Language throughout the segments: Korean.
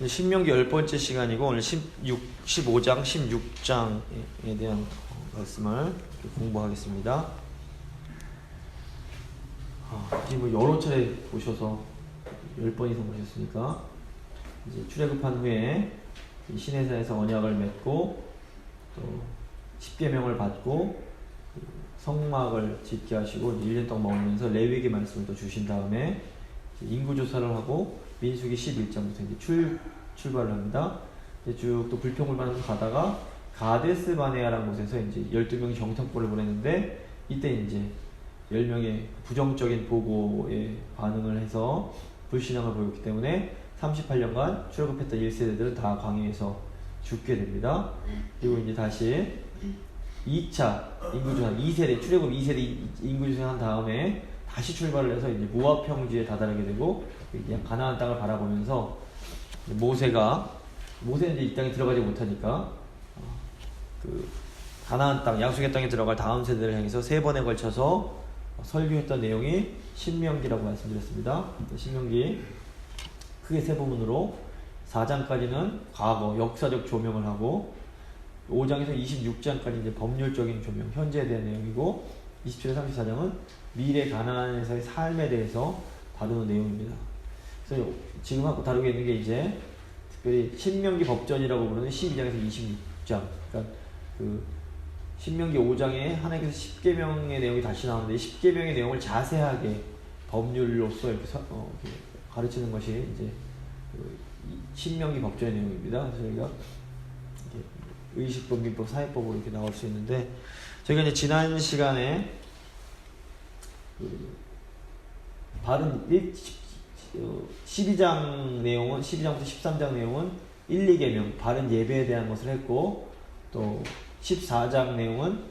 신명기 10번째 시간이고 오늘 15장, 16장에 대한 말씀을 공부하겠습니다. 지금 여러 차례 보셔서 10번 이상 보셨으니까 이제 출애굽한 후에 시내산에서 언약을 맺고 또 십계명을 받고 성막을 짓게 하시고 1년 동안 먹으면서 레위기 말씀을 또 주신 다음에 인구조사를 하고 민수기 11장부터 이제 출발을 합니다. 이제 쭉 또 불평불만하면서 가다가 가데스 바네아라는 곳에서 이제 12명이 정탐꾼을 보냈는데 이때 이제 10명의 부정적인 보고에 반응을 해서 불신앙을 보였기 때문에 38년간 출애굽했던 1세대들은 다 광야에서 죽게 됩니다. 그리고 이제 다시 2차 인구조사 2세대 출애굽 2세대 인구조사 한 다음에 다시 출발을 해서 이제 모압 평지에 다다르게 되고 이제 가나안 땅을 바라보면서 모세는 이제 이 땅에 들어가지 못하니까 그 가나안 땅 약속의 땅에 들어갈 다음 세대를 향해서 3번에 걸쳐서 설교했던 내용이 신명기라고 말씀드렸습니다. 신명기 크게 3부분으로 4장까지는 과거 역사적 조명을 하고 5장에서 26장까지 이제 법률적인 조명, 현재에 대한 내용이고 27장 34장은 미래 가나안에서의 삶에 대해서 다루는 내용입니다. 그래서 지금 하고 다루고 있는 게 이제 특별히 신명기 법전이라고 부르는 12장에서 26장. 그러니까 그 신명기 5장에 하나님께서 10계명의 내용이 다시 나오는데 10계명의 내용을 자세하게 법률로서 이렇게 가르치는 것이 이제 그 신명기 법전의 내용입니다. 그래서 저희가 의식법, 민법, 사회법으로 이렇게 나올 수 있는데 저희가 이제 지난 시간에 바른 12장 내용은 12장부터 13장 내용은 1, 2계명 바른 예배에 대한 것을 했고 또 14장 내용은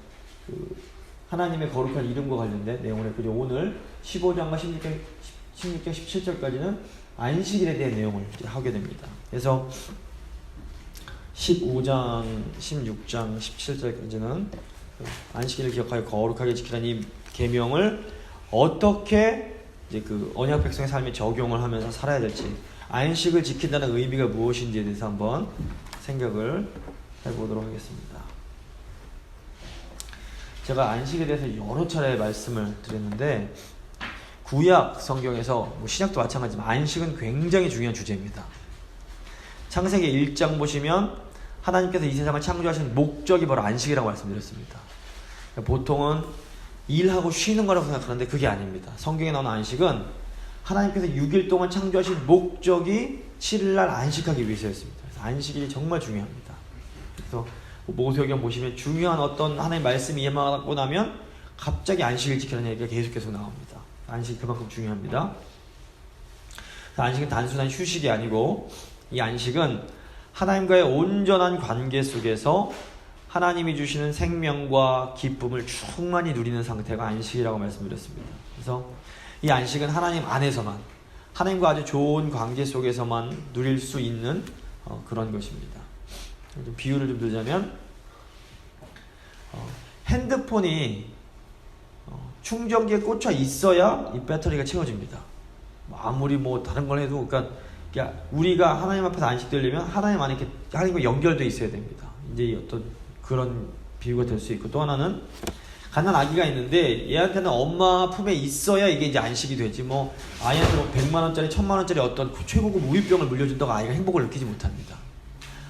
그 하나님의 거룩한 이름과 관련된 내용을 했고 오늘 15장과 16장, 17절까지는 안식일에 대한 내용을 이제 하게 됩니다. 그래서 15장, 16장, 17절까지는 안식일을 기억하여 거룩하게 지키라는 이 계명을 어떻게 이제 그 언약 백성의 삶에 적용을 하면서 살아야 될지, 안식을 지킨다는 의미가 무엇인지에 대해서 한번 생각을 해보도록 하겠습니다. 제가 안식에 대해서 여러 차례 말씀을 드렸는데 구약 성경에서 신약도 마찬가지지만 안식은 굉장히 중요한 주제입니다. 창세기 1장 보시면 하나님께서 이 세상을 창조하신 목적이 바로 안식이라고 말씀드렸습니다. 보통은 일하고 쉬는 거라고 생각하는데 그게 아닙니다. 성경에 나오는 안식은 하나님께서 6일 동안 창조하신 목적이 7일날 안식하기 위해서였습니다. 그래서 안식일이 정말 중요합니다. 그래서 모세오경 보시면 중요한 어떤 하나님의 말씀이 임하고 나면 갑자기 안식을 지키라는 얘기가 계속 나옵니다. 안식이 그만큼 중요합니다. 안식은 단순한 휴식이 아니고 이 안식은 하나님과의 온전한 관계 속에서 하나님이 주시는 생명과 기쁨을 충만히 누리는 상태가 안식이라고 말씀드렸습니다. 그래서 이 안식은 하나님 안에서만, 하나님과 아주 좋은 관계 속에서만 누릴 수 있는 그런 것입니다. 좀 비유를 좀 들자면 핸드폰이 충전기에 꽂혀 있어야 이 배터리가 채워집니다. 아무리 다른 걸 해도 그러니까 우리가 하나님 앞에서 안식되려면 하나님 안에 이렇게 하나님과 연결되어 있어야 됩니다. 이제 어떤 그런 비유가 될 수 있고 또 하나는 갓난 아기가 있는데 얘한테는 엄마 품에 있어야 이게 이제 안식이 되지 아이한테 100만원짜리 1000만원짜리 어떤 최고급 우유병을 물려준다고 아이가 행복을 느끼지 못합니다.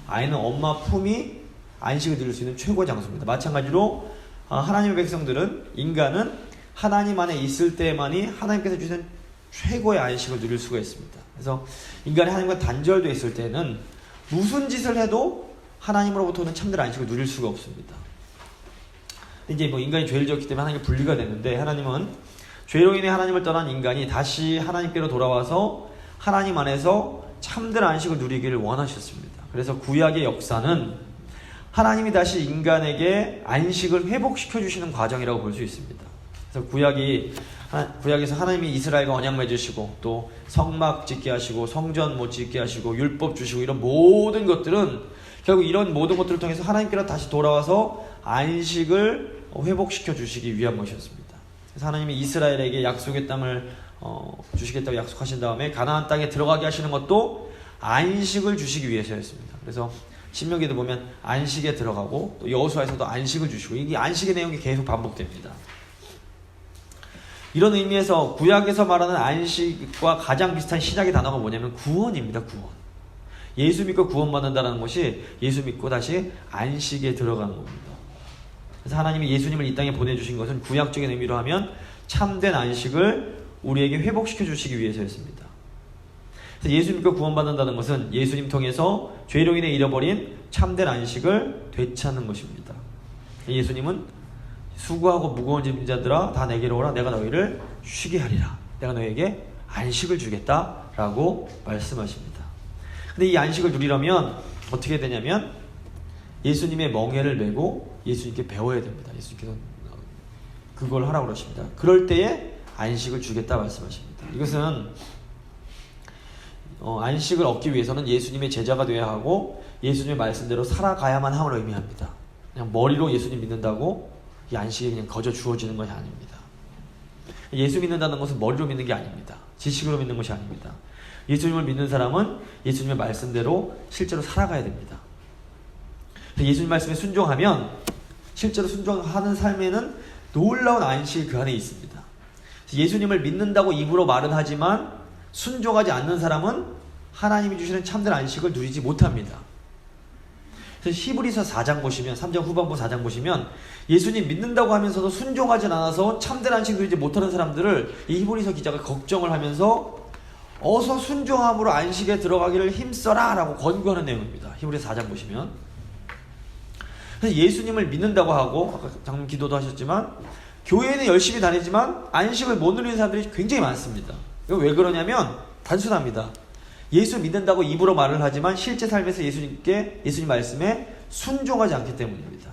아이는 엄마 품이 안식을 누릴 수 있는 최고의 장소입니다. 마찬가지로 하나님의 백성들은 인간은 하나님 안에 있을 때만이 하나님께서 주시는 최고의 안식을 누릴 수가 있습니다. 그래서 인간이 하나님과 단절되어 있을 때는 무슨 짓을 해도 하나님으로부터는 참된 안식을 누릴 수가 없습니다. 이제 인간이 죄를 지었기 때문에 하나님과 분리가 됐는데 하나님은 죄로 인해 하나님을 떠난 인간이 다시 하나님께로 돌아와서 하나님 안에서 참된 안식을 누리기를 원하셨습니다. 그래서 구약의 역사는 하나님이 다시 인간에게 안식을 회복시켜 주시는 과정이라고 볼 수 있습니다. 그래서 구약에서 하나님이 이스라엘과 언약 맺으시고 또 성막 짓게 하시고 성전 짓게 하시고 율법 주시고 이런 모든 것들은 결국 이런 모든 것들을 통해서 하나님께로 다시 돌아와서 안식을 회복시켜 주시기 위한 것이었습니다. 그래서 하나님이 이스라엘에게 약속의 땅을 주시겠다고 약속하신 다음에 가나안 땅에 들어가게 하시는 것도 안식을 주시기 위해서였습니다. 그래서 신명기도 보면 안식에 들어가고 또 여호수아에서도 안식을 주시고 이게 안식의 내용이 계속 반복됩니다. 이런 의미에서 구약에서 말하는 안식과 가장 비슷한 신약의 단어가 뭐냐면 구원입니다. 구원. 예수 믿고 구원받는다는 것이 예수 믿고 다시 안식에 들어가는 겁니다. 그래서 하나님이 예수님을 이 땅에 보내주신 것은 구약적인 의미로 하면 참된 안식을 우리에게 회복시켜 주시기 위해서였습니다. 그래서 예수 믿고 구원받는다는 것은 예수님 통해서 죄로 인해 잃어버린 참된 안식을 되찾는 것입니다. 예수님은 수고하고 무거운 짐진 자들아 다 내게로 오라 내가 너희를 쉬게 하리라. 내가 너희에게 안식을 주겠다라고 말씀하십니다. 근데 이 안식을 누리려면 어떻게 되냐면 예수님의 멍에를 메고 예수님께 배워야 됩니다. 예수님께서 그걸 하라고 그러십니다. 그럴 때에 안식을 주겠다 말씀하십니다. 이것은 안식을 얻기 위해서는 예수님의 제자가 되어야 하고 예수님의 말씀대로 살아가야만 함을 의미합니다. 그냥 머리로 예수님 믿는다고 이 안식이 그냥 거저 주어지는 것이 아닙니다. 예수 믿는다는 것은 머리로 믿는 게 아닙니다. 지식으로 믿는 것이 아닙니다. 예수님을 믿는 사람은 예수님의 말씀대로 실제로 살아가야 됩니다. 예수님 말씀에 순종하면 실제로 순종하는 삶에는 놀라운 안식이 그 안에 있습니다. 예수님을 믿는다고 입으로 말은 하지만 순종하지 않는 사람은 하나님이 주시는 참된 안식을 누리지 못합니다. 그래서 히브리서 4장 보시면 3장 후반부 4장 보시면 예수님 믿는다고 하면서도 순종하지 않아서 참된 안식 누리지 못하는 사람들을 이 히브리서 기자가 걱정을 하면서 어서 순종함으로 안식에 들어가기를 힘써라 라고 권고하는 내용입니다. 히브리서 4장 보시면 그래서 예수님을 믿는다고 하고 아까 장님 기도도 하셨지만 교회는 열심히 다니지만 안식을 못 누리는 사람들이 굉장히 많습니다. 이거 왜 그러냐면 단순합니다. 예수 믿는다고 입으로 말을 하지만 실제 삶에서 예수님 말씀에 순종하지 않기 때문입니다.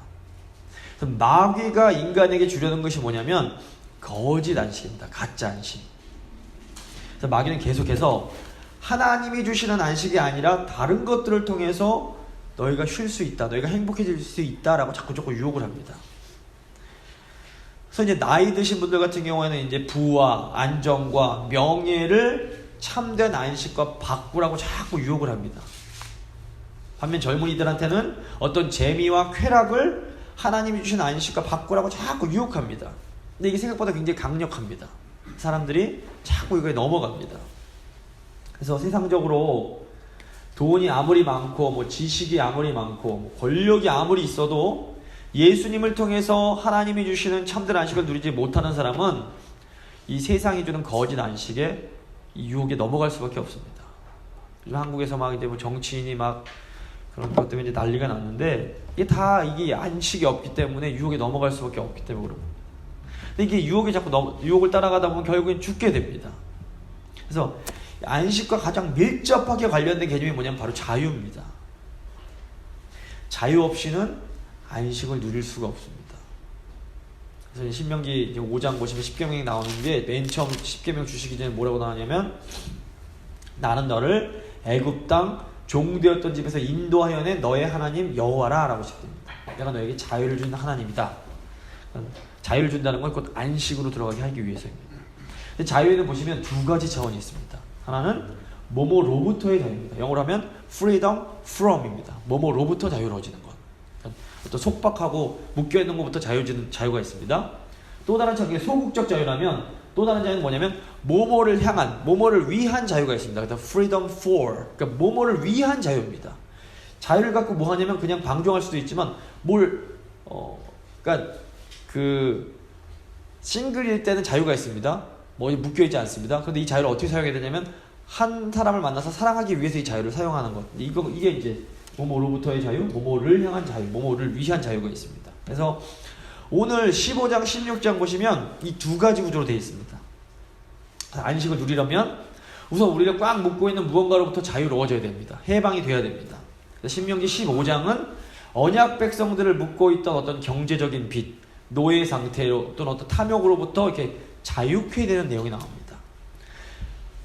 마귀가 인간에게 주려는 것이 뭐냐면 거짓 안식입니다. 가짜 안식. 그래서 마귀는 계속해서 하나님이 주시는 안식이 아니라 다른 것들을 통해서 너희가 쉴 수 있다, 너희가 행복해질 수 있다라고 자꾸 유혹을 합니다. 그래서 이제 나이 드신 분들 같은 경우에는 이제 부와 안정과 명예를 참된 안식과 바꾸라고 자꾸 유혹을 합니다. 반면 젊은이들한테는 어떤 재미와 쾌락을 하나님이 주신 안식과 바꾸라고 자꾸 유혹합니다. 근데 이게 생각보다 굉장히 강력합니다. 사람들이 자꾸 이거에 넘어갑니다. 그래서 세상적으로 돈이 아무리 많고 지식이 아무리 많고 권력이 아무리 있어도 예수님을 통해서 하나님이 주시는 참된 안식을 누리지 못하는 사람은 이 세상이 주는 거짓 안식에 이 유혹에 넘어갈 수밖에 없습니다. 요즘 한국에서 막 이제 정치인이 막 그런 것 때문에 이제 난리가 났는데 이게 안식이 없기 때문에 유혹에 넘어갈 수밖에 없기 때문에 그런 겁니다. 근데 이게 유혹을 따라가다 보면 결국엔 죽게 됩니다. 그래서 안식과 가장 밀접하게 관련된 개념이 뭐냐면 바로 자유입니다. 자유 없이는 안식을 누릴 수가 없습니다. 그래서 신명기 5장 보시면 10계명이 나오는 게 맨 처음 10계명 주시기 전에 뭐라고 나오냐면 나는 너를 애굽 땅 종되었던 집에서 인도하여 낸 너의 하나님 여호와라 라고 시작됩니다. 내가 너에게 자유를 준 하나님이다. 자유를 준다는 건 곧 안식으로 들어가게 하기 위해서입니다. 근데 자유에는 보시면 두 가지 차원이 있습니다. 하나는 뭐뭐로부터의 자유입니다. 영어로 하면 freedom from입니다. 뭐뭐로부터 자유로워지는 것. 어떤 속박하고 묶여있는 것부터 자유가 있습니다. 또 다른 차원이 소극적 자유라면 또 다른 자유는 뭐냐면 뭐뭐를 향한, 뭐뭐를 위한 자유가 있습니다. 그래서 freedom for, 그러니까 뭐뭐를 위한 자유입니다. 자유를 갖고 뭐 하냐면 그냥 방종할 수도 있지만 그러니까 싱글일 때는 자유가 있습니다. 묶여있지 않습니다. 그런데 이 자유를 어떻게 사용해야 되냐면 한 사람을 만나서 사랑하기 위해서 이 자유를 사용하는 것. 이게 이제 뭐뭐로부터의 자유, 뭐뭐를 향한 자유, 뭐뭐를 위한 자유가 있습니다. 그래서 오늘 15장, 16장 보시면 이 두 가지 구조로 되어 있습니다. 안식을 누리려면 우선 우리가 꽉 묶고 있는 무언가로부터 자유로워져야 됩니다. 해방이 돼야 됩니다. 신명기 15장은 언약 백성들을 묶고 있던 어떤 경제적인 빚, 노예 상태로 또는 어떤 탐욕으로부터 이렇게 자유케 되는 내용이 나옵니다.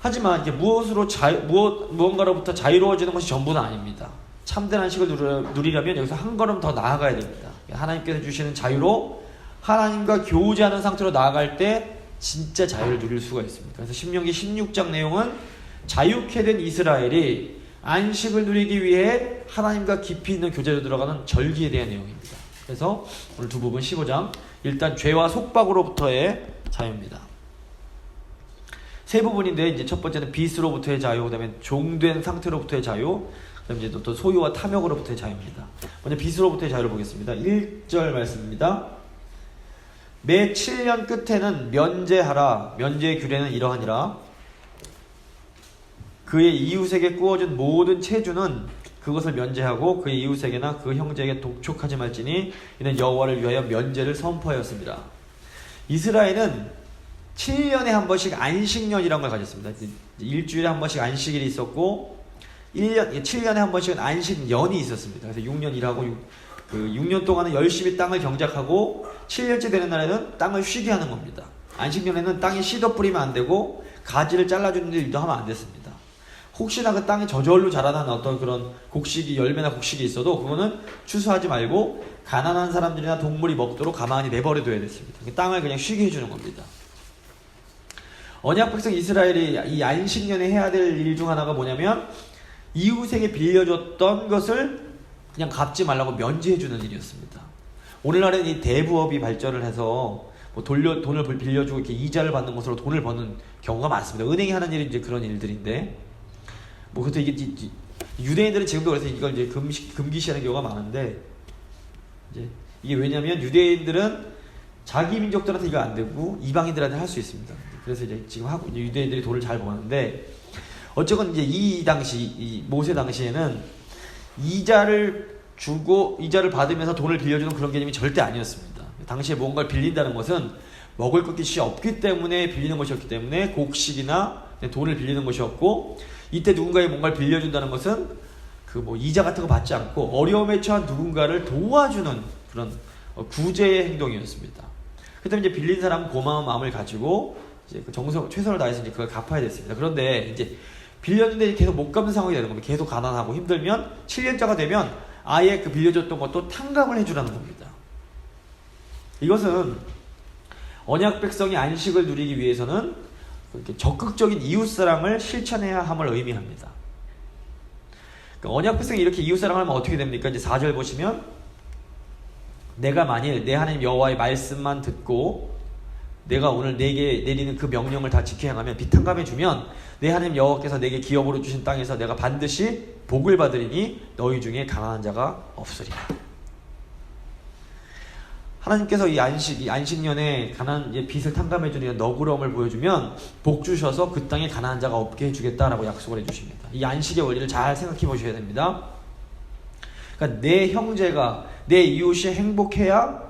하지만 이게 무언가로부터 자유로워지는 것이 전부는 아닙니다. 참된 안식을 누리려면 여기서 한 걸음 더 나아가야 됩니다. 하나님께서 주시는 자유로 하나님과 교제하는 상태로 나아갈 때 진짜 자유를 누릴 수가 있습니다. 그래서 신명기 16장 내용은 자유케 된 이스라엘이 안식을 누리기 위해 하나님과 깊이 있는 교제로 들어가는 절기에 대한 내용입니다. 그래서 오늘 두 부분 15장 일단 죄와 속박으로부터의 자유입니다. 세 부분인데 이제 첫 번째는 빚으로부터의 자유, 그다음에 종된 상태로부터의 자유, 그다음에 이제 또 소유와 탐욕으로부터의 자유입니다. 먼저 빚으로부터의 자유를 보겠습니다. 1절 말씀입니다. 매 7년 끝에는 면제하라. 면제의 규례는 이러하니라. 그의 이웃에게 꾸어준 모든 체주는 그것을 면제하고 그의 이웃에게나 그 형제에게 독촉하지 말지니 이는 여호와를 위하여 면제를 선포하였습니다. 이스라엘은 7년에 한 번씩 안식년이라는 걸 가졌습니다. 일주일에 한 번씩 안식일이 있었고 7년에 한 번씩은 안식년이 있었습니다. 그래서 6년 일하고 6년 동안은 열심히 땅을 경작하고 7년째 되는 날에는 땅을 쉬게 하는 겁니다. 안식년에는 땅에 씨도 뿌리면 안 되고 가지를 잘라주는 일도 하면 안 됐습니다. 혹시나 그 땅에 저절로 자라나는 어떤 그런 곡식이, 열매나 곡식이 있어도 그거는 추수하지 말고 가난한 사람들이나 동물이 먹도록 가만히 내버려둬야 됐습니다. 땅을 그냥 쉬게 해주는 겁니다. 언약 백성 이스라엘이 이 안식년에 해야 될 일 중 하나가 뭐냐면 이웃에게 빌려줬던 것을 그냥 갚지 말라고 면제해주는 일이었습니다. 오늘날에는 이 대부업이 발전을 해서 뭐 돈을 빌려주고 이렇게 이자를 받는 것으로 돈을 버는 경우가 많습니다. 은행이 하는 일이 이제 그런 일들인데, 뭐 그것도 이게 유대인들은 지금도 그래서 이걸 이제 금기시하는 경우가 많은데, 이제 이게 왜냐면 유대인들은 자기 민족들한테 이거 안 되고 이방인들한테 할 수 있습니다. 그래서 이제 지금 하고 유대인들이 돈을 잘 버는데, 어쨌건 이제 이 모세 당시에는 이자를 주고 이자를 받으면서 돈을 빌려주는 그런 개념이 절대 아니었습니다. 당시에 뭔가를 빌린다는 것은 먹을 것이 없기 때문에 빌리는 것이었기 때문에 곡식이나 돈을 빌리는 것이었고, 이때 누군가에 뭔가를 빌려준다는 것은 그 뭐 이자 같은 거 받지 않고 어려움에 처한 누군가를 도와주는 그런 구제의 행동이었습니다. 그다음에 이제 빌린 사람은 고마운 마음을 가지고 이제 그 최선을 다해서 이제 그걸 갚아야 됐습니다. 그런데 이제 빌렸는데 계속 못 갚는 상황이 되는 겁니다. 계속 가난하고 힘들면 7년짜가 되면 아예 그 빌려줬던 것도 탕감을 해주라는 겁니다. 이것은 언약 백성이 안식을 누리기 위해서는 이렇게 적극적인 이웃사랑을 실천해야 함을 의미합니다. 그러니까 언약 백성이 이렇게 이웃사랑을 하면 어떻게 됩니까? 이제 4절 보시면 내가 만일 내 하나님 여호와의 말씀만 듣고 내가 오늘 내게 내리는 그 명령을 다 지켜 행하면 빚탕감해 주면 내 하나님 여호와께서 내게 기업으로 주신 땅에서 내가 반드시 복을 받으리니 너희 중에 가난한 자가 없으리라. 하나님께서 이 안식년에 빚을 탕감해 주는 너그러움을 보여주면 복 주셔서 그 땅에 가난한 자가 없게 해주겠다라고 약속을 해주십니다. 이 안식의 원리를 잘 생각해 보셔야 됩니다. 그러니까 내 형제가 내 이웃이 행복해야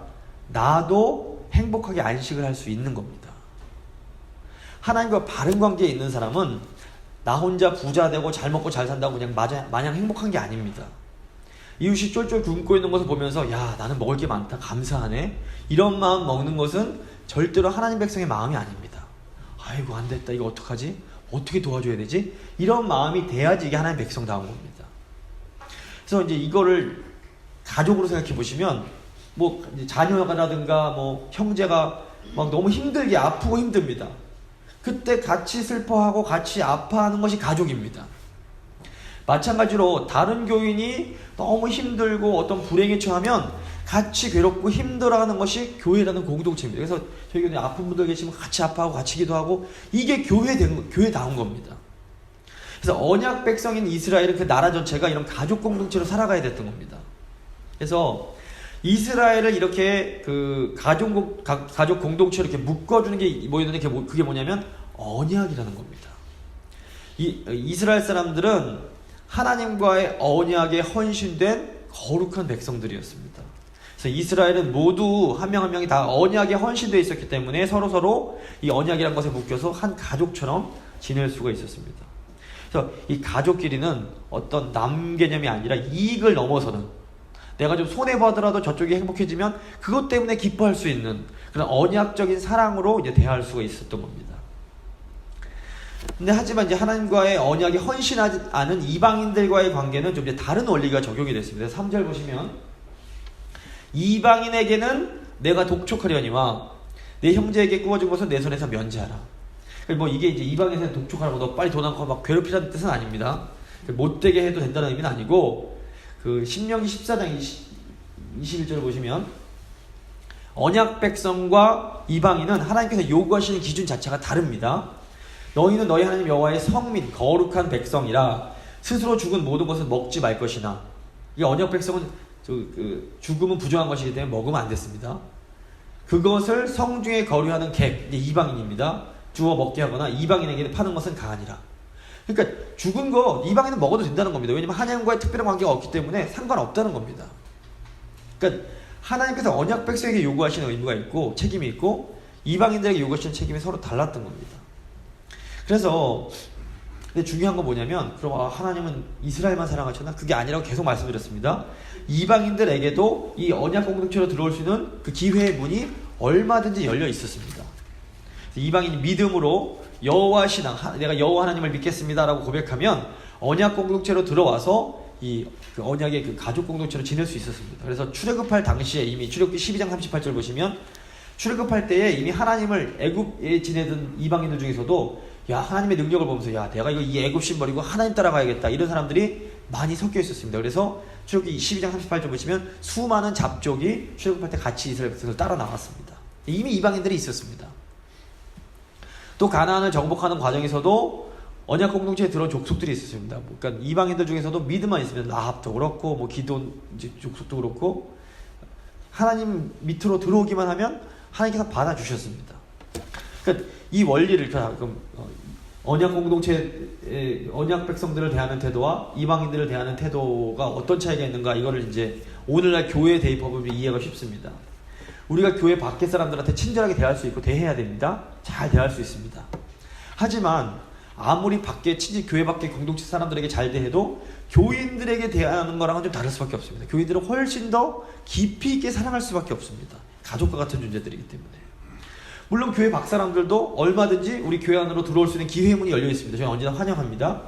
나도 행복하게 안식을 할 수 있는 겁니다. 하나님과 바른 관계에 있는 사람은 나 혼자 부자 되고 잘 먹고 잘 산다고 그냥 마냥 행복한 게 아닙니다. 이웃이 쫄쫄 굶고 있는 것을 보면서 야 나는 먹을 게 많다 감사하네 이런 마음 먹는 것은 절대로 하나님 백성의 마음이 아닙니다. 아이고 안 됐다 이거 어떡하지? 어떻게 도와줘야 되지? 이런 마음이 돼야지 이게 하나님 백성다운 겁니다. 그래서 이제 이거를 가족으로 생각해 보시면 뭐 자녀가라든가 뭐 형제가 막 너무 힘들게 아프고 힘듭니다. 그때 같이 슬퍼하고 같이 아파하는 것이 가족입니다. 마찬가지로 다른 교인이 너무 힘들고 어떤 불행에 처하면 같이 괴롭고 힘들어하는 것이 교회라는 공동체입니다. 그래서 저희 교회에 아픈 분들 계시면 같이 아파하고 같이 기도하고 이게 교회다운 겁니다. 그래서 언약 백성인 이스라엘은 그 나라 전체가 이런 가족 공동체로 살아가야 됐던 겁니다. 그래서 이스라엘을 이렇게 그 가족 공동체로 이렇게 묶어주는 게 뭐였는데 그게 뭐냐면 언약이라는 겁니다. 이스라엘 사람들은 하나님과의 언약에 헌신된 거룩한 백성들이었습니다. 그래서 이스라엘은 모두 한 명 한 명이 다 언약에 헌신되어 있었기 때문에 서로 이 언약이라는 것에 묶여서 한 가족처럼 지낼 수가 있었습니다. 그래서 이 가족끼리는 어떤 남 개념이 아니라 이익을 넘어서는 내가 좀 손해보더라도 저쪽이 행복해지면 그것 때문에 기뻐할 수 있는 그런 언약적인 사랑으로 이제 대할 수가 있었던 겁니다. 근데 하지만 이제 하나님과의 언약에 헌신하지 않은 이방인들과의 관계는 좀 이제 다른 원리가 적용이 됐습니다. 3절 보시면 이방인에게는 내가 독촉하려니와 내 형제에게 꾸어준 것은 내 손에서 면제하라. 뭐 이게 이제 이방인에게는 독촉하라고 너 빨리 돈 안 갚고 막 괴롭히라는 뜻은 아닙니다. 못되게 해도 된다는 의미는 아니고, 그 신명기 14장 21절을 보시면 언약 백성과 이방인은 하나님께서 요구하시는 기준 자체가 다릅니다. 너희는 너희 하나님 여호와의 성민 거룩한 백성이라 스스로 죽은 모든 것은 먹지 말 것이나, 이 언약 백성은 죽음은 부정한 것이기 때문에 먹으면 안 됐습니다. 그것을 성중에 거류하는 객, 이방인입니다. 주워 먹게 하거나 이방인에게 파는 것은 가하니라. 그러니까 죽은 거 이방인은 먹어도 된다는 겁니다. 왜냐하면 하나님과의 특별한 관계가 없기 때문에 상관없다는 겁니다. 그러니까 하나님께서 언약 백성에게 요구하시는 의무가 있고 책임이 있고, 이방인들에게 요구하시는 책임이 서로 달랐던 겁니다. 그래서 근데 중요한 건 뭐냐면, 그럼 하나님은 이스라엘만 사랑하셨나? 그게 아니라고 계속 말씀드렸습니다. 이방인들에게도 이 언약 공동체로 들어올 수 있는 그 기회의 문이 얼마든지 열려 있었습니다. 이방인이 믿음으로 여호와 신앙, 내가 여호와 하나님을 믿겠습니다라고 고백하면 언약 공동체로 들어와서 이 그 언약의 그 가족 공동체로 지낼 수 있었습니다. 그래서 출애굽할 당시에 이미 출애굽기 12장 38절 보시면, 출애굽할 때에 이미 하나님을 애굽에 지내던 이방인들 중에서도 야, 하나님의 능력을 보면서 야, 내가 이 애굽신 버리고 하나님 따라가야겠다, 이런 사람들이 많이 섞여 있었습니다. 그래서 출애굽기 12장 38절 보시면 수많은 잡족이 출애굽할 때 같이 이스라엘 백성을 따라 나왔습니다. 이미 이방인들이 있었습니다. 또 가나안을 정복하는 과정에서도 언약 공동체에 들어온 족속들이 있었습니다. 그러니까 이방인들 중에서도 믿음만 있으면 라합도 그렇고, 뭐 기돈 족속도 그렇고, 하나님 밑으로 들어오기만 하면 하나님께서 받아주셨습니다. 그러니까 이 원리를, 그럼 언약 공동체, 언약 백성들을 대하는 태도와 이방인들을 대하는 태도가 어떤 차이가 있는가, 이거를 이제 오늘날 교회에 대입하면 이해가 쉽습니다. 우리가 교회 밖에 사람들한테 친절하게 대할 수 있고 대해야 됩니다. 잘 대할 수 있습니다. 하지만 아무리 교회 밖에 공동체 사람들에게 잘 대해도 교인들에게 대하는 거랑은 좀 다를 수밖에 없습니다. 교인들은 훨씬 더 깊이 있게 사랑할 수밖에 없습니다. 가족과 같은 존재들이기 때문에. 물론 교회 밖 사람들도 얼마든지 우리 교회 안으로 들어올 수 있는 기회의 문이 열려 있습니다. 저희는 언제나 환영합니다.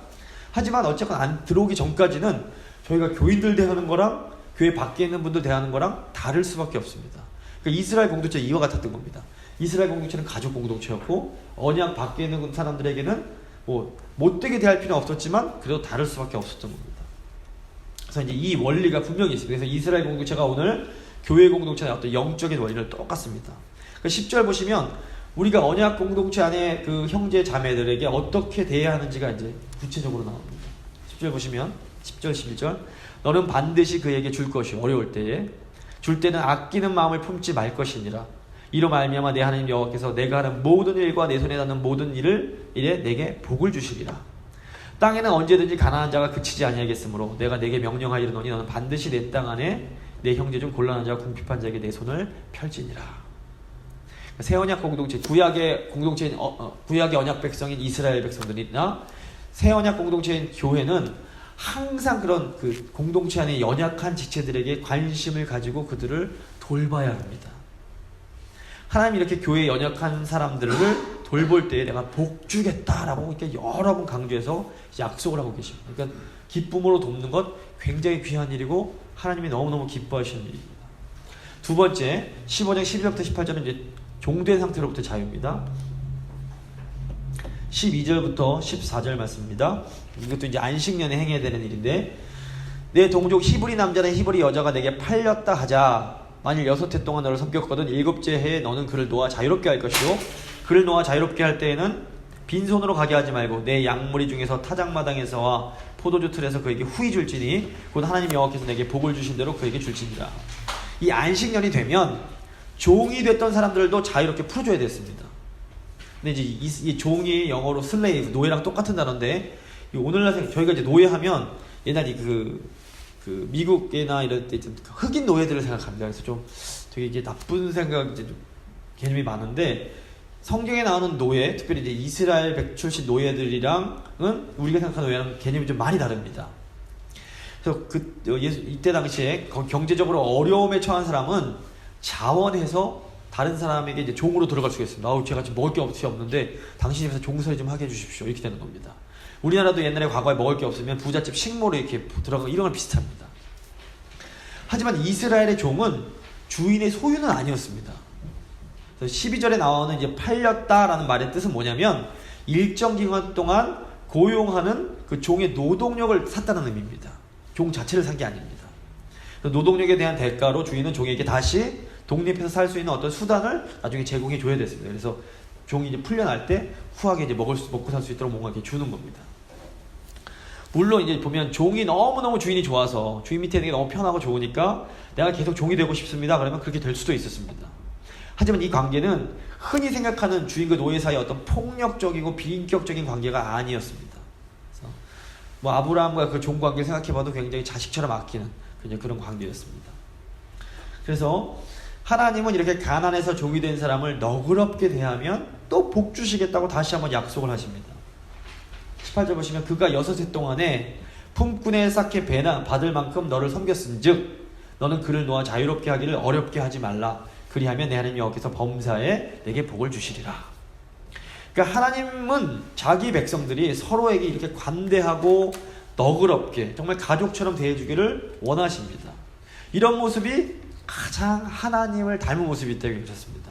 하지만 어쨌건 들어오기 전까지는 저희가 교인들 대하는 거랑 교회 밖에 있는 분들 대하는 거랑 다를 수밖에 없습니다. 그러니까 이스라엘 공동체 이와 같았던 겁니다. 이스라엘 공동체는 가족 공동체였고, 언약 밖에 있는 사람들에게는 뭐 못되게 대할 필요는 없었지만 그래도 다를 수밖에 없었던 겁니다. 그래서 이제 이 원리가 분명히 있습니다. 그래서 이스라엘 공동체가 오늘 교회 공동체의 어떤 영적인 원리를 똑같습니다. 그러니까 10절 보시면 우리가 언약 공동체 안에 그 형제 자매들에게 어떻게 대해야 하는지가 이제 구체적으로 나옵니다. 10절 보시면 10절 11절 너는 반드시 그에게 줄 것이 어려울 때에 줄 때는 아끼는 마음을 품지 말 것이니라. 이로 말미암아 내 하나님 여호와께서 내가 하는 모든 일과 내 손에 닿는 모든 일에 내게 복을 주시리라. 땅에는 언제든지 가난한 자가 그치지 아니하겠으므로 내가 내게 명령하이르노니 너는 반드시 내 땅 안에 내 형제 중 곤란한 자와 궁핍한 자에게 내 손을 펼지니라. 새 언약 공동체, 구약의 공동체인 구약의 언약 백성인 이스라엘 백성들이나 새 언약 공동체인 교회는 항상 그런 그 공동체 안에 연약한 지체들에게 관심을 가지고 그들을 돌봐야 합니다. 하나님이 이렇게 교회에 연약한 사람들을 돌볼 때에 내가 복 주겠다라고 이렇게 여러 번 강조해서 약속을 하고 계십니다. 그러니까 기쁨으로 돕는 것 굉장히 귀한 일이고 하나님이 너무너무 기뻐하시는 일입니다. 두 번째, 15장 12절부터 18절은 이제 종된 상태로부터 자유입니다. 12절부터 14절 말씀입니다. 이것도 이제 안식년에 행해야 되는 일인데, 내 동족 히브리 남자나 히브리 여자가 내게 팔렸다 하자. 만일 6해 동안 너를 섬겼거든 7째 해에 너는 그를 놓아 자유롭게 할 것이요, 그를 놓아 자유롭게 할 때에는 빈손으로 가게 하지 말고 내 양무리 중에서 타작마당에서와 포도주 틀에서 그에게 후히 줄지니 곧 하나님 여호와께서 내게 복을 주신 대로 그에게 줄지니라. 이 안식년이 되면 종이 됐던 사람들도 자유롭게 풀어줘야 됐습니다. 근데 이제 이 종이 영어로 슬레이브, 노예랑 똑같은 단어인데, 오늘날 저희가 이제 노예하면 옛날에 그 미국이나 이럴 때 좀 흑인 노예들을 생각합니다. 그래서 좀 되게 이게 나쁜 생각, 이제 좀 개념이 많은데, 성경에 나오는 노예, 특별히 이제 이스라엘 출신 노예들이랑은 우리가 생각하는 노예랑 개념이 좀 많이 다릅니다. 그래서 이때 당시에 경제적으로 어려움에 처한 사람은 자원해서 다른 사람에게 이제 종으로 들어갈 수가 있습니다. 제가 지금 먹을 게 없는데 당신 집에서 종살이 좀 하게 해주십시오. 이렇게 되는 겁니다. 우리나라도 옛날에 과거에 먹을 게 없으면 부잣집 식모로 이렇게 들어가고 이런 건 비슷합니다. 하지만 이스라엘의 종은 주인의 소유는 아니었습니다. 12절에 나오는 이제 팔렸다라는 말의 뜻은 뭐냐면 일정 기간 동안 고용하는 그 종의 노동력을 샀다는 의미입니다. 종 자체를 산 게 아닙니다. 노동력에 대한 대가로 주인은 종에게 다시 독립해서 살 수 있는 어떤 수단을 나중에 제공해 줘야 됐습니다. 그래서 종이 이제 풀려날 때 후하게 이제 먹고 살 수 있도록 뭔가 이렇게 주는 겁니다. 물론 이제 보면 종이 너무너무 주인이 좋아서 주인 밑에 있는 게 너무 편하고 좋으니까 내가 계속 종이 되고 싶습니다. 그러면 그렇게 될 수도 있었습니다. 하지만 이 관계는 흔히 생각하는 주인과 노예 사이의 어떤 폭력적이고 비인격적인 관계가 아니었습니다. 그래서 뭐 아브라함과 그 종 관계를 생각해봐도 굉장히 자식처럼 아끼는 그런 관계였습니다. 그래서 하나님은 이렇게 가난해서 종이 된 사람을 너그럽게 대하면 또 복 주시겠다고 다시 한번 약속을 하십니다. 18절 보시면 그가 6해 동안에 품꾼의 싹에 배나 받을 만큼 너를 섬겼은즉 너는 그를 놓아 자유롭게 하기를 어렵게 하지 말라. 그리하면 내 하나님 여호와께서 범사에 내게 복을 주시리라. 그러니까 하나님은 자기 백성들이 서로에게 이렇게 관대하고 너그럽게 정말 가족처럼 대해주기를 원하십니다. 이런 모습이 가장 하나님을 닮은 모습이기 때문에 그렇습니다.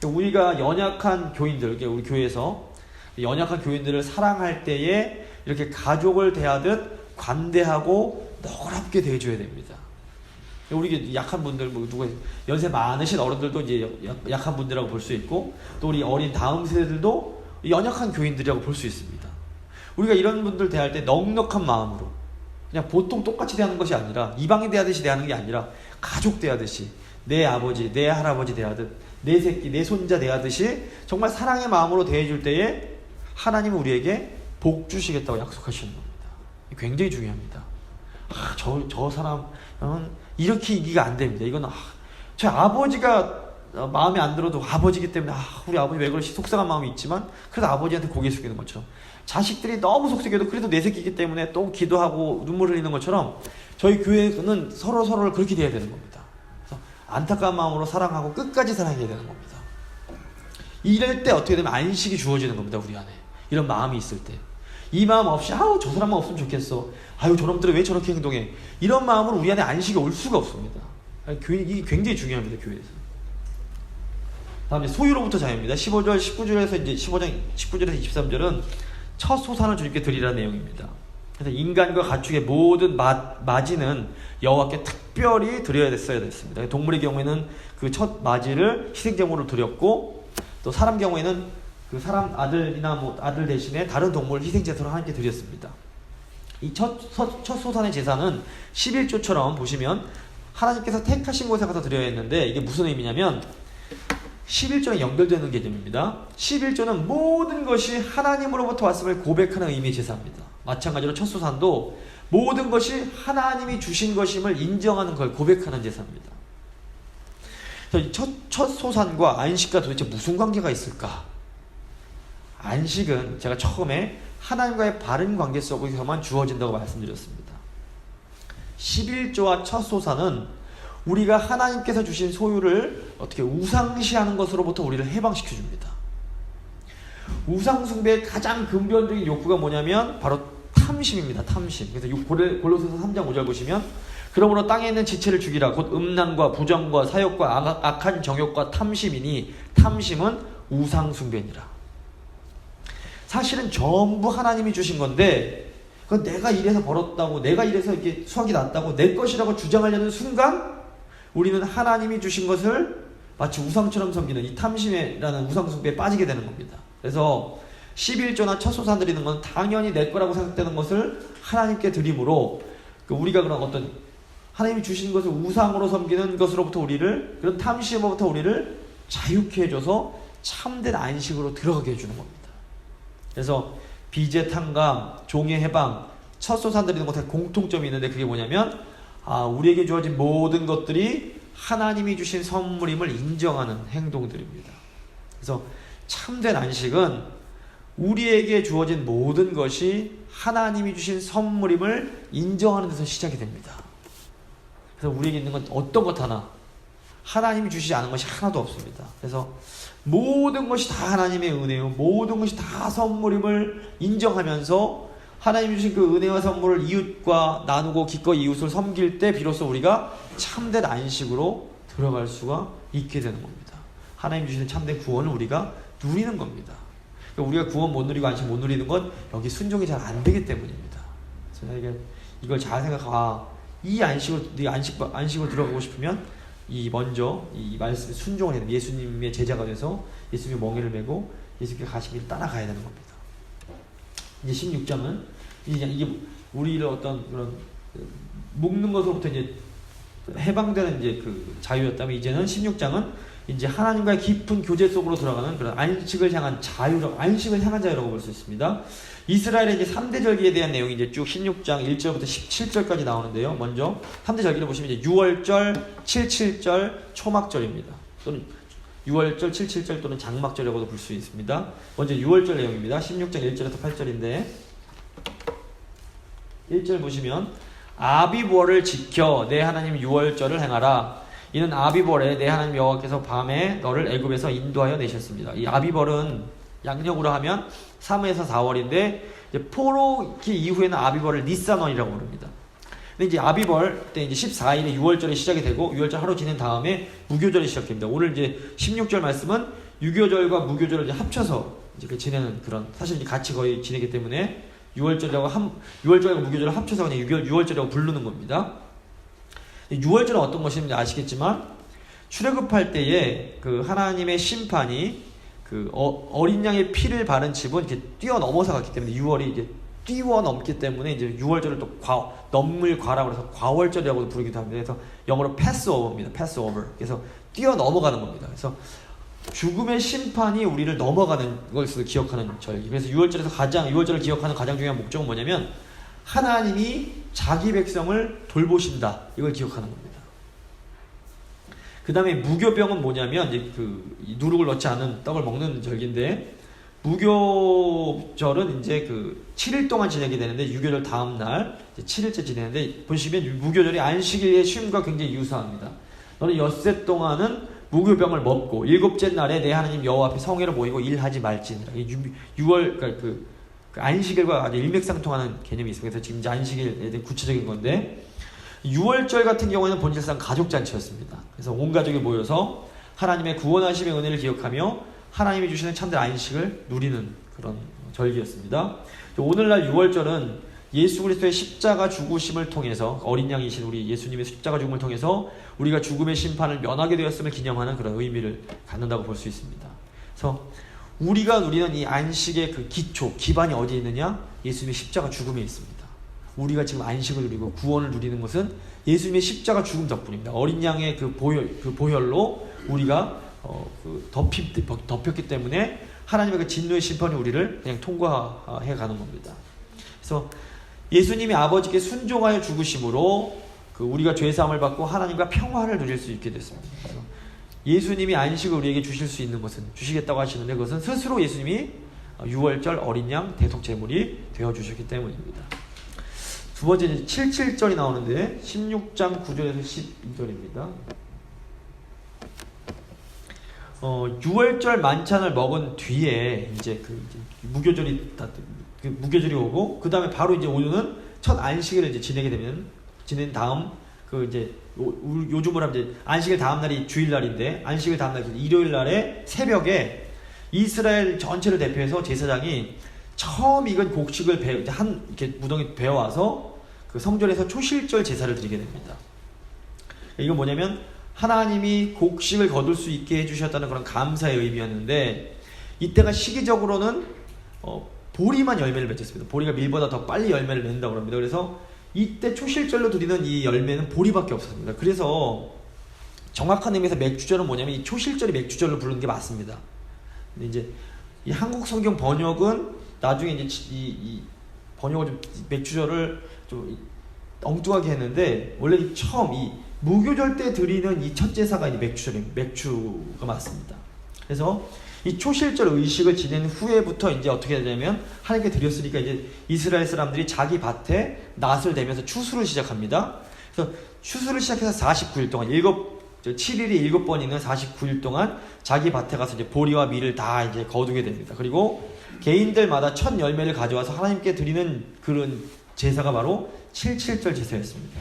우리가 연약한 교인들, 우리 교회에서 연약한 교인들을 사랑할 때에 이렇게 가족을 대하듯 관대하고 너그럽게 대해줘야 됩니다. 우리 약한 분들, 누구 연세 많으신 어른들도 이제 약한 분들이라고 볼 수 있고, 또 우리 어린 다음 세대들도 연약한 교인들이라고 볼 수 있습니다. 우리가 이런 분들 대할 때 넉넉한 마음으로 그냥 보통 똑같이 대하는 것이 아니라 이방인 대하듯이 대하는 게 아니라 가족 대하듯이 내 아버지, 내 할아버지 대하듯 내 새끼, 내 손자 대하듯이 정말 사랑의 마음으로 대해줄 때에 하나님은 우리에게 복 주시겠다고 약속하시는 겁니다. 굉장히 중요합니다. 저 사람은 이렇게 이기가 안 됩니다. 이건 저 아버지가 마음에 안 들어도 아버지기 때문에 우리 아버지 왜 그러시 속상한 마음이 있지만 그래도 아버지한테 고개 숙이는 것처럼, 자식들이 너무 속삭여도 그래도 내 새끼이기 때문에 또 기도하고 눈물 흘리는 것처럼 저희 교회는 서로를 그렇게 대해야 되는 겁니다. 그래서 안타까운 마음으로 사랑하고 끝까지 사랑해야 되는 겁니다. 이럴 때 어떻게 되면 안식이 주어지는 겁니다. 우리 안에 이런 마음이 있을 때, 이 마음 없이 저 사람만 없으면 좋겠어, 저놈들은 왜 저렇게 행동해, 이런 마음으로 우리 안에 안식이 올 수가 없습니다. 이게 굉장히 중요합니다. 교회에서. 다음 이제 소유로부터 자유입니다. 15절 19절에서 이제 15장 19절에서 23절은 첫 소산을 주님께 드리라는 내용입니다. 그래서 인간과 가축의 모든 마지는 여호와께 특별히 드려야 됐습니다. 동물의 경우에는 그 첫 마지를 희생제물로 드렸고, 또 사람 경우에는 그 사람 아들이나 아들 대신에 다른 동물을 희생제사로 하나님께 드렸습니다. 이 첫 소산의 제사는 11조처럼 보시면 하나님께서 택하신 곳에 가서 드려야 했는데, 이게 무슨 의미냐면 11조랑 연결되는 개념입니다. 11조는 모든 것이 하나님으로부터 왔음을 고백하는 의미의 제사입니다. 마찬가지로 첫 소산도 모든 것이 하나님이 주신 것임을 인정하는 걸 고백하는 제사입니다. 그래서 첫 소산과 안식과 도대체 무슨 관계가 있을까? 안식은 제가 처음에 하나님과의 바른 관계 속에서만 주어진다고 말씀드렸습니다. 11조와 첫 소산은 우리가 하나님께서 주신 소유를 어떻게 우상시하는 것으로부터 우리를 해방시켜줍니다. 우상숭배의 가장 근본적인 욕구가 뭐냐면 바로 탐심입니다. 탐심. 그래서 골로새서 3장 5절 보시면 그러므로 땅에 있는 지체를 죽이라 곧 음란과 부정과 사욕과 악한 정욕과 탐심이니 탐심은 우상숭배니라. 사실은 전부 하나님이 주신 건데 그건 내가 이래서 벌었다고, 내가 이래서 이렇게 수확이 났다고 내 것이라고 주장하려는 순간 우리는 하나님이 주신 것을 마치 우상처럼 섬기는 이 탐심이라는 우상숭배에 빠지게 되는 겁니다. 그래서 11조나 첫 소산 드리는 건 당연히 내 거라고 생각되는 것을 하나님께 드림으로, 우리가 그런 어떤 하나님이 주신 것을 우상으로 섬기는 것으로부터 우리를, 그런 탐심으로부터 우리를 자유케 해줘서 참된 안식으로 들어가게 해주는 겁니다. 그래서 빚의 탕감, 종의 해방, 첫 소산 드리는 것에 공통점이 있는데 그게 뭐냐면 우리에게 주어진 모든 것들이 하나님이 주신 선물임을 인정하는 행동들입니다. 그래서 참된 안식은 우리에게 주어진 모든 것이 하나님이 주신 선물임을 인정하는 데서 시작이 됩니다. 그래서 우리에게 있는 건 어떤 것 하나 하나님이 주시지 않은 것이 하나도 없습니다. 그래서 모든 것이 다 하나님의 은혜요, 모든 것이 다 선물임을 인정하면서 하나님이 주신 그 은혜와 선물을 이웃과 나누고 기꺼이 이웃을 섬길 때 비로소 우리가 참된 안식으로 들어갈 수가 있게 되는 겁니다. 하나님 주시는 참된 구원을 우리가 누리는 겁니다. 그러니까 우리가 구원 못 누리고 안식 못 누리는 건 여기 순종이 잘 안 되기 때문입니다. 그래서 이걸 잘 생각하고 이 안식으로 들어가고 싶으면 먼저 이 말씀에 순종을 해야 됩니다. 예수님의 제자가 돼서 예수님의 멍에를 메고 예수님께 가신 길을 따라가야 되는 겁니다. 이제 16장은 이게 우리를 어떤 그런 묶는 것으로부터 이제 해방되는 이제 그 자유였다면, 이제는 16장은 이제 하나님과의 깊은 교제 속으로 들어가는 그런 안식을 향한 자유라고 볼 수 있습니다. 이스라엘의 이제 3대 절기에 대한 내용이 이제 쭉 16장 1절부터 17절까지 나오는데요. 먼저 3대 절기를 보시면 이제 6월절, 77절, 초막절입니다. 또는 6월절, 77절 또는 장막절이라고도 볼 수 있습니다. 먼저 6월절 내용입니다. 16장 1절에서 8절인데 1절 보시면 아비월을 지켜 내 하나님 6월절을 행하라. 이는 아비월에 내 하나님 여호와께서 밤에 너를 애굽에서 인도하여 내셨습니다. 이 아비월은 양력으로 하면 3에서 4월인데 이제 포로기 이후에는 아비월을 니산월이라고 부릅니다. 근데 이제 아비월 때 이제 14일에 6월절이 시작이 되고 6월절 하루 지낸 다음에 무교절이 시작됩니다. 오늘 이제 16절 말씀은 유교절과 무교절을 이제 합쳐서 이제 지내는 그런, 사실 이제 같이 거의 지내기 때문에 6월절과 무교절을 합쳐서 그냥 6월절이라고 부르는 겁니다. 6월절은 어떤 것인지 아시겠지만 출애굽할 때에 그 하나님의 심판이 그 어린 양의 피를 바른 집은 이렇게 뛰어넘어서 갔기 때문에 6월이 이제 뛰어넘기 때문에 이제 6월절을 또 넘물과라고 해서 과월절이라고 부르기도 합니다. 그래서 영어로 패스오버입니다. 패스오버. 그래서 뛰어넘어가는 겁니다. 그래서 죽음의 심판이 우리를 넘어가는 것을 기억하는 절기. 그래서 6월절을 기억하는 가장 중요한 목적은 뭐냐면 하나님이 자기 백성을 돌보신다. 이걸 기억하는 겁니다. 그 다음에 무교병은 뭐냐면 이제 그 누룩을 넣지 않은 떡을 먹는 절기인데, 무교절은 이제 그 7일 동안 지내게 되는데 6교절 다음 날 7일째 지내는데, 보시면 무교절이 안식일의 쉼과 굉장히 유사합니다. 너는 엿새 동안은 무교병을 먹고 7째 날에 내 하나님 여호와 앞에 성회로 모이고 일하지 말지니라. 6월 그러니까 그 안식일과 아주 일맥상통하는 개념이 있습니다. 그래서 지금 이제 안식일에 대한 구체적인 건데, 6월절 같은 경우에는 본질상 가족잔치였습니다. 그래서 온 가족이 모여서 하나님의 구원하심의 은혜를 기억하며 하나님이 주시는 참된 안식을 누리는 그런 절기였습니다. 오늘날 6월절은 예수 그리스도의 십자가 죽으심을 통해서, 어린 양이신 우리 예수님의 십자가 죽음을 통해서 우리가 죽음의 심판을 면하게 되었음을 기념하는 그런 의미를 갖는다고 볼 수 있습니다. 그래서 우리가 누리는 이 안식의 그 기반이 어디에 있느냐? 예수님의 십자가 죽음에 있습니다. 우리가 지금 안식을 누리고 구원을 누리는 것은 예수님의 십자가 죽음 덕분입니다. 어린 양의 그 보혈로 우리가 덮였기 때문에 하나님의 그 진노의 심판이 우리를 그냥 통과해 가는 겁니다. 그래서 예수님이 아버지께 순종하여 죽으심으로 우리가 죄사함을 받고 하나님과 평화를 누릴 수 있게 됐습니다. 그래서 예수님이 안식을 우리에게 주실 수 있는 것은, 주시겠다고 하시는데, 그것은 스스로 예수님이 6월절 어린 양 대속 제물이 되어주셨기 때문입니다. 두 번째 77절이 나오는데 16장 9절에서 12절입니다. 6월절 만찬을 먹은 뒤에 이제 무교절이 오고, 그 다음에 바로 이제 오늘은 첫 안식일을 이제 지낸 다음 요즘으로 하면 이제 안식일 다음 날이 주일날인데, 안식일 다음 날 일요일 날에 새벽에 이스라엘 전체를 대표해서 제사장이 처음 익은 곡식을 이렇게 무덩이 베어와서 그 성전에서 초실절 제사를 드리게 됩니다. 이건 뭐냐면 하나님이 곡식을 거둘 수 있게 해주셨다는 그런 감사의 의미였는데, 이때가 시기적으로는 보리만 열매를 맺었습니다. 보리가 밀보다 더 빨리 열매를 맺는다고 합니다. 그래서 이때 초실절로 드리는 이 열매는 보리밖에 없었습니다. 그래서 정확한 의미에서 맥주절은 뭐냐면 이 초실절이 맥주절로 부르는 게 맞습니다. 근데 이제 이 한국 성경 번역은 나중에 이제 이 번역을 좀 맥주절을 좀 엉뚱하게 했는데, 원래 처음 이 무교절 때 드리는 이 첫 제사가 이 맥주가 맞습니다. 그래서 이 초실절 의식을 지낸 후에부터 이제 어떻게 되냐면, 하나님께 드렸으니까 이제 이스라엘 사람들이 자기 밭에 낫을 대면서 추수를 시작합니다. 그래서 추수를 시작해서 49일 동안 7일이 7번이면 49일 동안 자기 밭에 가서 이제 보리와 밀을 다 이제 거두게 됩니다. 그리고 개인들마다 첫 열매를 가져와서 하나님께 드리는 그런 제사가 바로 77절 제사였습니다.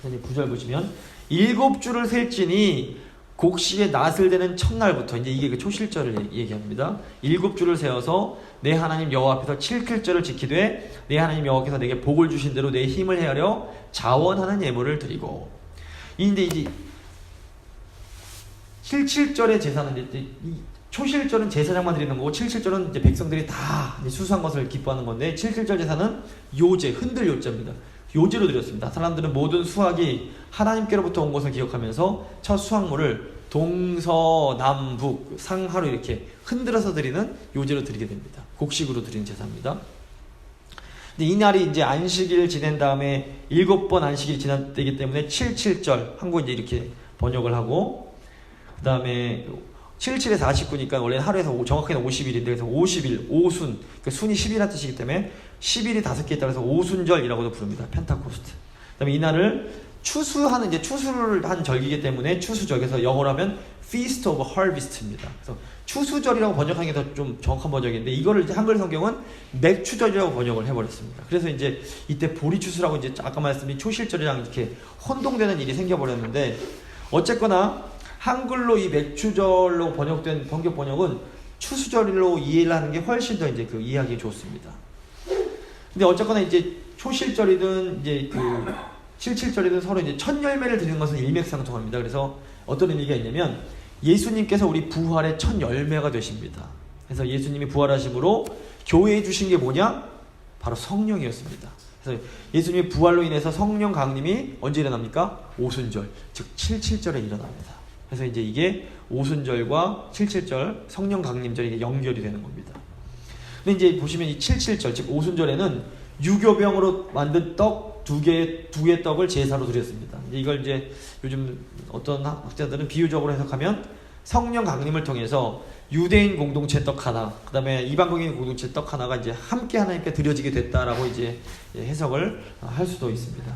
9절 보시면 7주를 셀지니 곡식의 낫을 대는 첫날부터 이제 이게 그 초실절을 얘기합니다. 7주를 세워서 내 하나님 여호와 앞에서 칠칠절을 지키되 내 하나님 여호와께서 내게 복을 주신 대로 내 힘을 헤아려 자원하는 예물을 드리고. 이제 칠칠절의 제사는 이제 이 초실절은 제사장만 드리는 거고 칠칠절은 이제 백성들이 다 이제 수수한 것을 기뻐하는 건데 칠칠절 제사는 요제, 흔들 요제입니다. 요제로 드렸습니다. 사람들은 모든 수확이 하나님께로부터 온 것을 기억하면서 첫 수확물을 동서남북 상하로 이렇게 흔들어서 드리는 요제로 드리게 됩니다. 곡식으로 드리는 제사입니다. 근데 이 날이 이제 안식일 지낸 다음에 7번 안식일이 지났기 때문에 77절, 한국 이제 이렇게 번역을 하고, 그 다음에 77에 49니까 원래 하루에서 정확하게는 50일인데 그래서 50일, 오순, 그 순이 10이라는 뜻이기 때문에 10일이 5개 있다 그래서 오순절이라고도 부릅니다. 펜타코스트. 그 다음에 이날을 추수하는, 이제 추수를 한 절기이기 때문에 추수절, 그래서 영어로 하면 Feast of Harvest입니다. 그래서 추수절이라고 번역하는 게 더 좀 정확한 번역인데 이거를 이제 한글 성경은 맥추절이라고 번역을 해버렸습니다. 그래서 이제 이때 보리추수라고 이제 아까 말씀드린 초실절이랑 이렇게 혼동되는 일이 생겨버렸는데, 어쨌거나 한글로 이 맥추절로 번역된 번역 번역은 추수절로 이해를 하는 게 훨씬 더 이제 그 이해하기 좋습니다. 근데 어쨌거나 이제 초실절이든 이제 그 77절이든 서로 이제 첫 열매를 드리는 것은 일맥상통합니다. 그래서 어떤 의미가 있냐면 예수님께서 우리 부활의 첫 열매가 되십니다. 그래서 예수님이 부활하심으로 교회에 주신 게 뭐냐? 바로 성령이었습니다. 그래서 예수님의 부활로 인해서 성령 강림이 언제 일어납니까? 오순절, 즉 77절에 일어납니다. 그래서 이제 이게 오순절과 77절 성령 강림절이 연결이 되는 겁니다. 근데 이제 보시면 이 77절, 즉 오순절에는 유교병으로 만든 떡 두 개의 떡을 제사로 드렸습니다. 이걸 이제 요즘 어떤 학자들은 비유적으로 해석하면 성령 강림을 통해서 유대인 공동체 떡 하나, 그 다음에 이방인 공동체 떡 하나가 이제 함께 하나님께 드려지게 됐다라고 이제 해석을 할 수도 있습니다.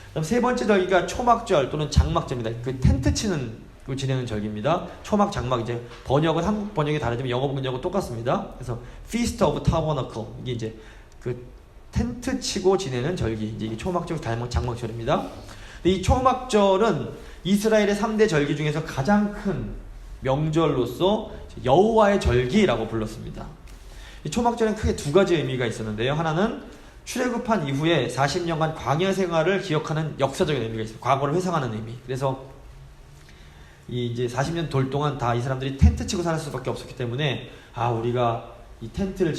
그다음 세 번째 절기가 초막절 또는 장막절입니다. 그 텐트 치는 그 지내는 절기입니다. 초막, 장막, 이제 번역은 한국 번역이 다르지만 영어 번역은 똑같습니다. 그래서 Feast of Tabernacle, 이게 이제 그 텐트 치고 지내는 절기, 이제 이게 초막절, 장막절입니다. 이 초막절은 이스라엘의 3대 절기 중에서 가장 큰 명절로서 여호와의 절기라고 불렀습니다. 이 초막절은 크게 두 가지 의미가 있었는데요. 하나는 출애굽한 이후에 40년간 광야 생활을 기억하는 역사적인 의미가 있습니다. 과거를 회상하는 의미. 그래서 이 이제 40년 돌 동안 다 이 사람들이 텐트 치고 살 수밖에 없었기 때문에 우리가 이 텐트를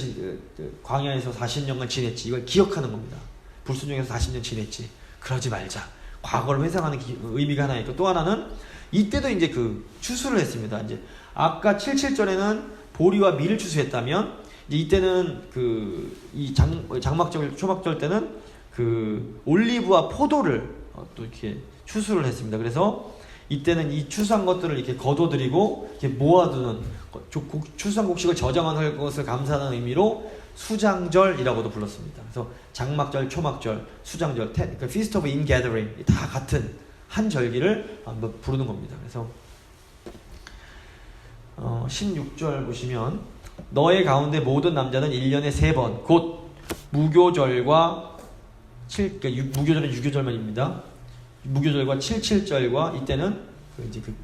광야에서 40년간 지냈지, 이걸 기억하는 겁니다. 불순종에서 40년 지냈지, 그러지 말자. 과거를 회상하는 의미가 하나 있고, 또 하나는 이때도 이제 그 추수를 했습니다. 이제 아까 77절에는 보리와 밀을 추수했다면 이제 이때는 그 이 장막절, 초막절 때는 그 올리브와 포도를 또 이렇게 추수를 했습니다. 그래서 이때는 이 추수한 것들을 이렇게 거둬들이고 이렇게 모아두는, 추수한 곡식을 저장하는 것을 감사하는 의미로 수장절이라고도 불렀습니다. 그래서 장막절, 초막절, 수장절, 그 Feast of Ingathering 다 같은 한 절기를 한번 부르는 겁니다. 그래서 16절 보시면 너의 가운데 모든 남자는 1년에 3번 곧 무교절과 무교절은 유교절만입니다. 무교절과 77절과 이때는 이제 그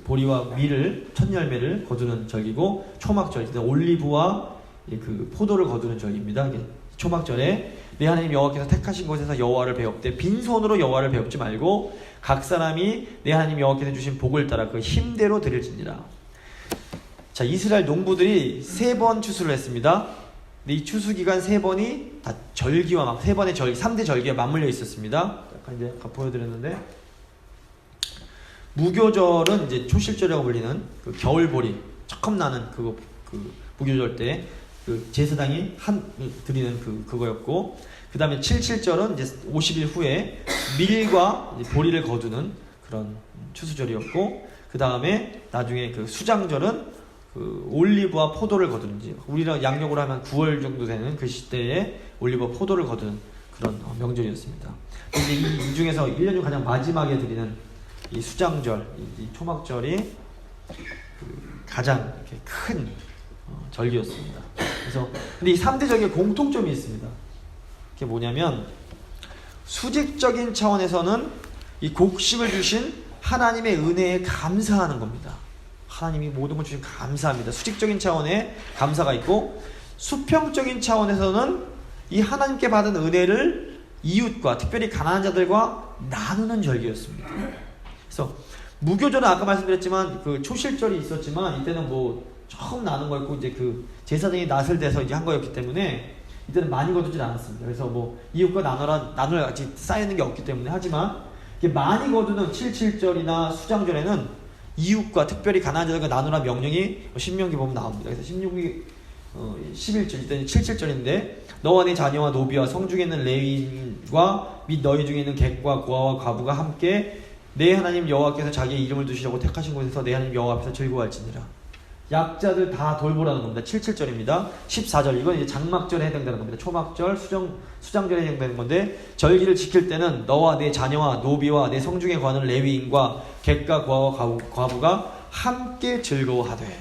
보리와 밀을 첫 열매를 거두는 절기고, 초막절 이때 올리브와 그 포도를 거두는 절기입니다. 초막절에 내 하나님 여호와께서 택하신 곳에서 여호와를 배웁되 빈손으로 여호와를 배웁지 말고 각 사람이 내 하나님 여호와께서 주신 복을 따라 그 힘대로 드릴지니라. 자, 이스라엘 농부들이 3번 추수를 했습니다. 근데 이 추수 기간 3번이 다 절기와 막 3번의 절기, 3대 절기가 맞물려 있었습니다. 약간 이제 아까 보여드렸는데, 무교절은 이제 초실절이라고 불리는 그 겨울보리 처음 나는 그 무교절 때 그 제사장이 드리는 그거였고, 그 다음에 77절은 이제 50일 후에 밀과 보리를 거두는 그런 추수절이었고, 그 다음에 나중에 그 수장절은 그 올리브와 포도를 거두는지, 우리랑 양력으로 하면 9월 정도 되는 그 시대에 올리브와 포도를 거두는 그런 명절이었습니다. 이제 이 중에서 1년 중 가장 마지막에 드리는 이 수장절, 이 초막절이 가장 이렇게 큰 절기였습니다. 그래서 근데 이 3대 절기에 공통점이 있습니다. 그게 뭐냐면 수직적인 차원에서는 이 곡식을 주신 하나님의 은혜에 감사하는 겁니다. 하나님이 모든 걸 주신 감사합니다. 수직적인 차원의 감사가 있고, 수평적인 차원에서는 이 하나님께 받은 은혜를 이웃과 특별히 가난한 자들과 나누는 절기였습니다. 그래서 무교절은 아까 말씀드렸지만 그 초실절이 있었지만 이때는 뭐 처음 나눈 거였고, 이제 그 제사장이 낫을 대서 이제 한 거였기 때문에 이때는 많이 거두질 않았습니다. 그래서 뭐 이웃과 나눌 같이 쌓이는 게 없기 때문에, 하지만 이게 많이 거두는 77절이나 수장절에는 이웃과 특별히 가난한 자들과 나누라 명령이 신명기 보면 나옵니다. 그래서 11절, 이때는 77절인데, 너와 네 자녀와 노비와 성중에 있는 레위인과 및 너희 중에 있는 객과 고아와 과부가 함께 내 하나님 여호와께서 자기의 이름을 두시려고 택하신 곳에서 내 하나님 여호와 앞에서 즐거워할지니라. 약자들 다 돌보라는 겁니다. 77절입니다. 14절, 이건 이제 장막절에 해당되는 겁니다. 초막절, 수장절에 해당되는 건데, 절기를 지킬 때는 너와 내 자녀와 노비와 내 성중에 거하는 레위인과 객과 고아와 과부가 함께 즐거워하되,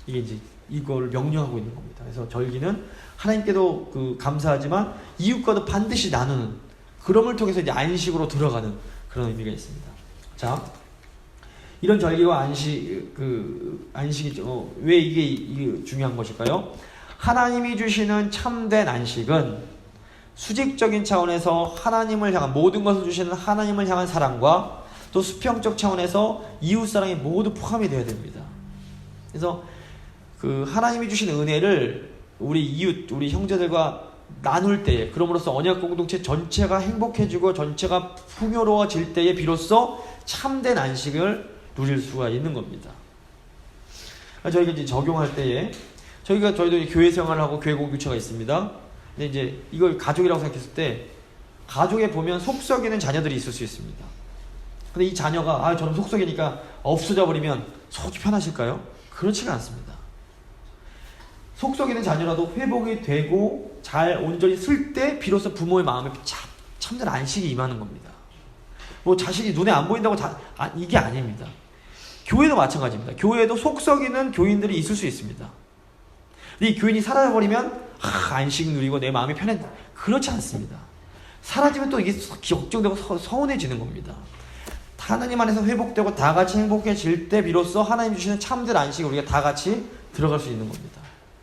이게 이제 이걸 명령하고 있는 겁니다. 그래서 절기는 하나님께도 그 감사하지만 이웃과도 반드시 나누는, 그럼을 통해서 이제 안식으로 들어가는 그런 의미가 있습니다. 자, 이런 절기와 안식이 왜 이게 중요한 것일까요? 하나님이 주시는 참된 안식은 수직적인 차원에서 하나님을 향한, 모든 것을 주시는 하나님을 향한 사랑과 또 수평적 차원에서 이웃 사랑이 모두 포함이 되어야 됩니다. 그래서 그 하나님이 주신 은혜를 우리 이웃, 우리 형제들과 나눌 때에, 그럼으로써 언약 공동체 전체가 행복해지고 전체가 풍요로워질 때에 비로소 참된 안식을 누릴 수가 있는 겁니다. 저희가 이제 적용할 때에, 저희도 교회 생활을 하고 교회 공동체가 있습니다. 근데 이제 이걸 가족이라고 생각했을 때, 가족에 보면 속썩이는 자녀들이 있을 수 있습니다. 근데 이 자녀가 저는 속썩이니까 없어져 버리면 속이 편하실까요? 그렇지가 않습니다. 속썩이는 자녀라도 회복이 되고 잘 온전히 쓸 때 비로소 부모의 마음에 참된 안식이 임하는 겁니다. 뭐 자식이 눈에 안 보인다고 이게 아닙니다. 교회도 마찬가지입니다. 교회에도 속썩이는 교인들이 있을 수 있습니다. 근데 이 교인이 사라져버리면 안식 누리고 내 마음이 편해, 그렇지 않습니다. 사라지면 또 이게 걱정되고 서운해지는 겁니다. 하나님 안에서 회복되고 다 같이 행복해질 때 비로소 하나님 주시는 참된 안식에 우리가 다 같이 들어갈 수 있는 겁니다.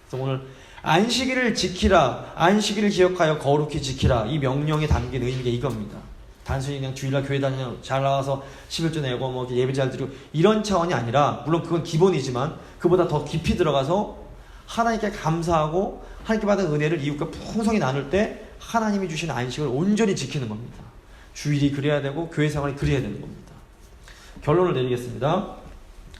그래서 오늘 안식일을 지키라, 안식일을 기억하여 거룩히 지키라, 이 명령에 담긴 의미가 이겁니다. 단순히 그냥 주일날 교회 다니며 잘 나와서 11조 내고 뭐 예배 잘 드리고 이런 차원이 아니라, 물론 그건 기본이지만 그보다 더 깊이 들어가서 하나님께 감사하고 하나님께 받은 은혜를 이웃과 풍성히 나눌 때 하나님이 주신 안식을 온전히 지키는 겁니다. 주일이 그래야 되고 교회 생활이 그래야 되는 겁니다. 결론을 내리겠습니다.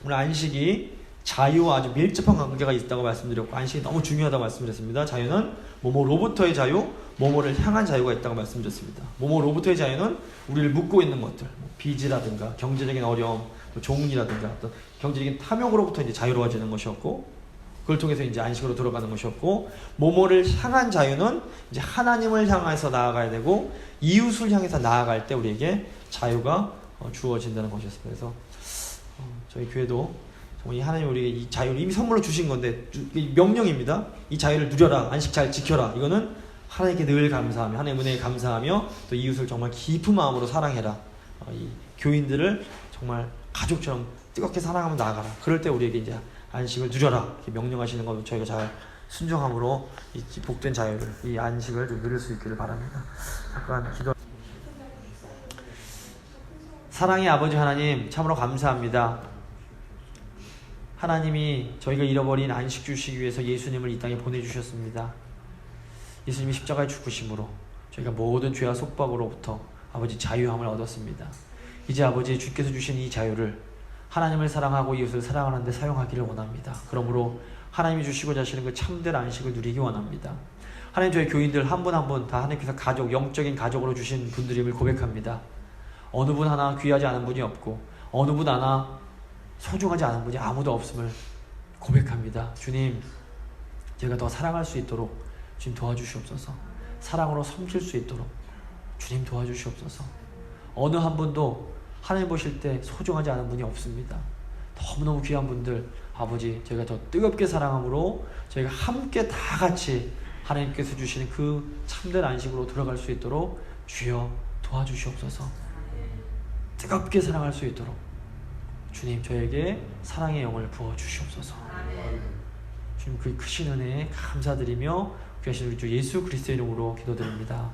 오늘 안식이 자유와 아주 밀접한 관계가 있다고 말씀드렸고, 안식이 너무 중요하다고 말씀드렸습니다. 자유는 뭐뭐로부터의 자유, 뭐뭐를 향한 자유가 있다고 말씀드렸습니다. 뭐뭐로부터의 자유는 우리를 묶고 있는 것들, 빚이라든가 경제적인 어려움, 종이라든가 어떤 경제적인 탐욕으로부터 이제 자유로워지는 것이었고, 그걸 통해서 이제 안식으로 들어가는 것이었고, 뭐뭐를 향한 자유는 이제 하나님을 향해서 나아가야 되고 이웃을 향해서 나아갈 때 우리에게 자유가 주어진다는 것이었습니다. 그래서 저희 교회도 정말 하나님 우리에게 이 자유를 이미 선물로 주신 건데, 명령입니다. 이 자유를 누려라, 안식 잘 지켜라. 이거는 하나님께 늘 감사하며, 하나님의 은혜에 감사하며, 또 이웃을 정말 깊은 마음으로 사랑해라. 이 교인들을 정말 가족처럼 뜨겁게 사랑하며 나아가라. 그럴 때 우리에게 이제 안식을 누려라, 이렇게 명령하시는 것, 저희가 잘 순종함으로 이 복된 자유를, 이 안식을 좀 누릴 수 있기를 바랍니다. 잠깐 기도. 사랑의 아버지 하나님, 참으로 감사합니다. 하나님이 저희가 잃어버린 안식 주시기 위해서 예수님을 이 땅에 보내주셨습니다. 예수님이 십자가에 죽으심으로 저희가 모든 죄와 속박으로부터 아버지 자유함을 얻었습니다. 이제 아버지 주께서 주신 이 자유를 하나님을 사랑하고 이웃을 사랑하는 데 사용하기를 원합니다. 그러므로 하나님이 주시고자 하시는 그 참된 안식을 누리기 원합니다. 하나님, 저희 교인들 한 분 한 분 다 하나님께서 가족, 영적인 가족으로 주신 분들임을 고백합니다. 어느 분 하나 귀하지 않은 분이 없고 어느 분 하나 소중하지 않은 분이 아무도 없음을 고백합니다. 주님, 제가 더 사랑할 수 있도록 주님 도와주시옵소서. 사랑으로 섬길 수 있도록 주님 도와주시옵소서. 어느 한 분도 하나님 보실 때 소중하지 않은 분이 없습니다. 너무너무 귀한 분들, 아버지, 저희가 더 뜨겁게 사랑함으로 저희가 함께 다 같이 하나님께서 주시는 그 참된 안식으로 들어갈 수 있도록 주여 도와주시옵소서. 뜨겁게 사랑할 수 있도록 주님 저에게 사랑의 영을 부어 주시옵소서. 주님 그 크신 은혜에 감사드리며 귀하신 우리 주 예수 그리스도의 이름으로 기도드립니다.